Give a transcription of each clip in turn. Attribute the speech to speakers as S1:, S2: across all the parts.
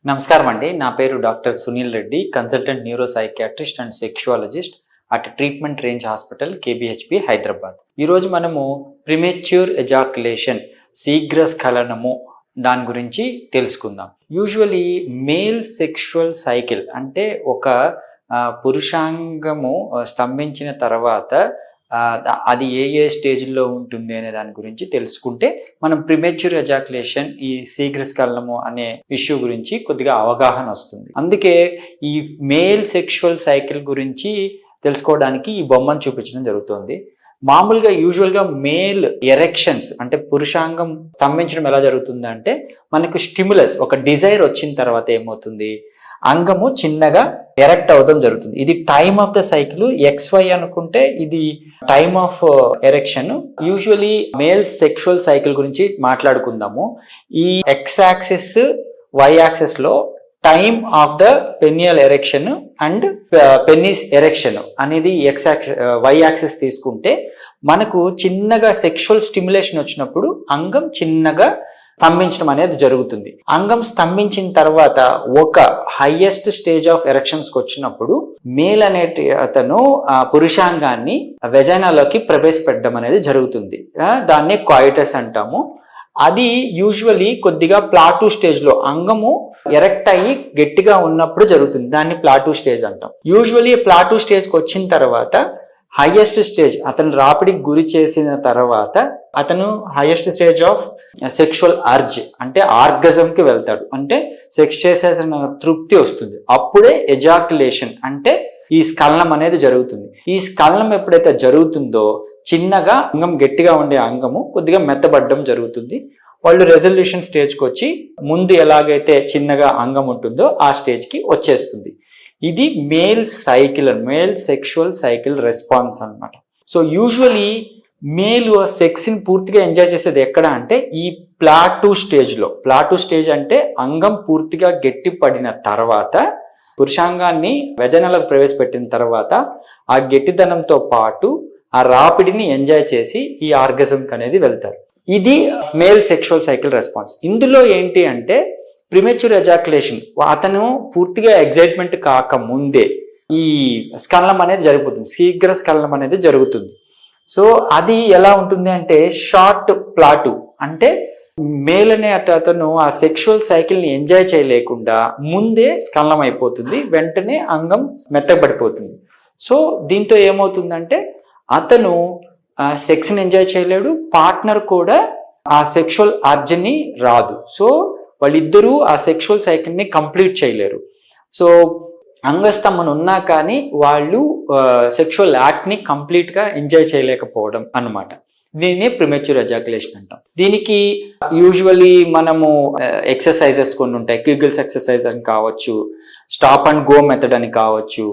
S1: నమస్కారం అండి. నా పేరు doctor Sunil Reddy, consultant neuro psychiatrist and sexologist at treatment range hospital KBHP Hyderabad. ఈరోజు మనము ప్రిమెచ్యూర్ ఎజాక్యులేషన్, శీఘ్ర స్ఖలనము దాని గురించి తెలుసుకుందాం. యూజువలీ మేల్ సెక్షువల్ సైకిల్ అంటే ఒక పురుషాంగము స్తంభించిన తర్వాత అది ఏ స్టేజ్లో ఉంటుంది అనే దాని గురించి తెలుసుకుంటే మనం ప్రిమెచ్యూర్ ఎజాక్యులేషన్, ఈ శీఘ్రస్ఖలనము అనే ఇష్యూ గురించి కొద్దిగా అవగాహన వస్తుంది. అందుకే ఈ మేల్ సెక్షువల్ సైకిల్ గురించి తెలుసుకోవడానికి ఈ బొమ్మను చూపించడం జరుగుతుంది. మామూలుగా యూజువల్గా మేల్ ఎరెక్షన్స్ అంటే పురుషాంగం స్తంభించడం ఎలా జరుగుతుంది అంటే మనకు స్టిమ్యులస్, ఒక డిజైర్ వచ్చిన తర్వాత ఏమవుతుంది, అంగము చిన్నగా ఎరెక్ట్ అవడం జరుగుతుంది. ఇది time of the cycle. XY అనుకుంటే ఇది time of erection. Usually male sexual cycle గురించి మాట్లాడుకుందాము. ఈ X యాక్సిస్, Y యాక్సిస్ లో time of the Peniel erection and penis erection అనేది Y యాక్సిస్ తీసుకుంటే మనకు చిన్నగా సెక్షువల్ స్టిమ్యులేషన్ వచ్చినప్పుడు అంగం చిన్నగా స్తంభించడం అనేది జరుగుతుంది. అంగం స్తంభించిన తర్వాత ఒక హైయెస్ట్ స్టేజ్ ఆఫ్ ఎరెక్షన్స్కి వచ్చినప్పుడు మేల్ అనే అతను పురుషాంగాన్ని వెజైనాలోకి ప్రవేశపెట్టడం అనేది జరుగుతుంది. దాన్ని కాయిటస్ అంటాము. అది యూజువలీ కొద్దిగా ప్లాటూ స్టేజ్ లో అంగము ఎరెక్ట్ అయ్యి గట్టిగా ఉన్నప్పుడు జరుగుతుంది. దాన్ని ప్లాటూ స్టేజ్ అంటాం. యూజువలీ ప్లాటూ స్టేజ్కి వచ్చిన తర్వాత హైయెస్ట్ స్టేజ్, అతను రాపిడికి గురి చేసిన తర్వాత అతను highest stage of sexual urge అంటే ఆర్గజంకి వెళ్తాడు. అంటే సెక్స్ చేసేసిన తృప్తి వస్తుంది. అప్పుడే ఎజాక్యులేషన్ అంటే ఈ స్ఖలనం అనేది జరుగుతుంది. ఈ స్ఖలనం ఎప్పుడైతే జరుగుతుందో చిన్నగా అంగం, గట్టిగా ఉండే అంగము కొద్దిగా మెత్తబడడం జరుగుతుంది. వాళ్ళు రెజల్యూషన్ స్టేజ్కి వచ్చి ముందు ఎలాగైతే చిన్నగా అంగం ఉంటుందో ఆ స్టేజ్కి వచ్చేస్తుంది. ఇది male cycle, male sexual cycle response అన్నమాట. సో యూజువలీ మేల్ సెక్స్ని పూర్తిగా ఎంజాయ్ చేసేది ఎక్కడ అంటే ఈ ప్లాటూ స్టేజ్లో. ప్లాటూ స్టేజ్ అంటే అంగం పూర్తిగా గట్టి పడిన తర్వాత, పురుషాంగాన్ని వెజైనాలకు ప్రవేశపెట్టిన తర్వాత ఆ గట్టిదనంతో పాటు ఆ రాపిడిని ఎంజాయ్ చేసి ఈ ఆర్గజంకి అనేది వెళ్తారు. ఇది మేల్ సెక్షువల్ సైకిల్ రెస్పాన్స్. ఇందులో ఏంటి అంటే ప్రిమెచ్యూర్ ఎజాక్యులేషన్, అతను పూర్తిగా ఎగ్జైట్మెంట్ కాక ముందే ఈ స్ఖలనం అనేది జరిగిపోతుంది, శీఘ్ర స్ఖలనం అనేది జరుగుతుంది. సో అది ఎలా ఉంటుంది అంటే షార్ట్ ప్లాటూ అంటే మేల్ అనే అతను ఆ సెక్షువల్ సైకిల్ని ఎంజాయ్ చేయలేకుండా ముందే స్ఖలనం అయిపోతుంది, వెంటనే అంగం మెత్తబడిపోతుంది. సో దీంతో ఏమవుతుందంటే అతను సెక్స్ని ఎంజాయ్ చేయలేడు, పార్ట్నర్ కూడా ఆ సెక్షువల్ అర్జ్ని రాదు. సో వాళ్ళిద్దరూ ఆ సెక్షువల్ సైకిల్ని కంప్లీట్ చేయలేరు. సో అంగస్తంభన ఉన్నా కానీ వాళ్ళు సెక్షువల్ యాక్ట్ని కంప్లీట్గా ఎంజాయ్ చేయలేకపోవడం అన్నమాట. దీన్ని ప్రిమెచ్యూర్ ఎజాక్యులేషన్ అంటాం. దీనికి యూజువలీ మనము ఎక్సర్సైజెస్ కొన్ని ఉంటాయి. క్యూగిల్స్ ఎక్సర్సైజ్ అని కావచ్చు, స్టాప్ అండ్ గో మెథడ్ అని కావచ్చు,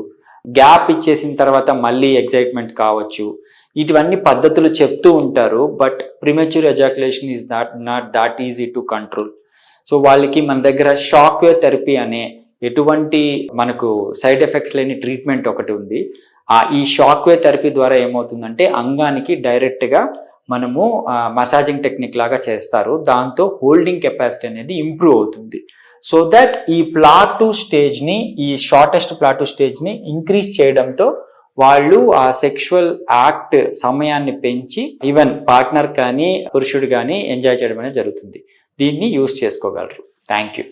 S1: గ్యాప్ ఇచ్చేసిన తర్వాత మళ్ళీ ఎగ్జైట్మెంట్ కావచ్చు. ఇటువన్నీ పద్ధతులు చెప్తూ ఉంటారు. But premature ejaculation is not that easy to control. So వాళ్ళకి మన దగ్గర షాక్ వేవ్ థెరపీ అనే ఎటువంటి మనకు సైడ్ ఎఫెక్ట్స్ లేని ట్రీట్మెంట్ ఒకటి ఉంది. ఈ షాక్ వేవ్ థెరపీ ద్వారా ఏమవుతుందంటే అంగానికి డైరెక్ట్గా మనము మసాజింగ్ టెక్నిక్ లాగా చేస్తారు. దాంతో హోల్డింగ్ కెపాసిటీ అనేది ఇంప్రూవ్ అవుతుంది. సో దట్ ఈ ప్లాటూ స్టేజ్ని, ఈ షార్టెస్ట్ ప్లాటూ స్టేజ్ని ఇంక్రీజ్ చేయడంతో వాళ్ళు ఆ సెక్షువల్ యాక్ట్ సమయాన్ని పెంచి ఈవెన్ పార్ట్నర్ కానీ పురుషుడు కానీ ఎంజాయ్ చేయడం అనేది జరుగుతుంది. దీన్ని యూజ్ చేసుకోగలరు. Thank you.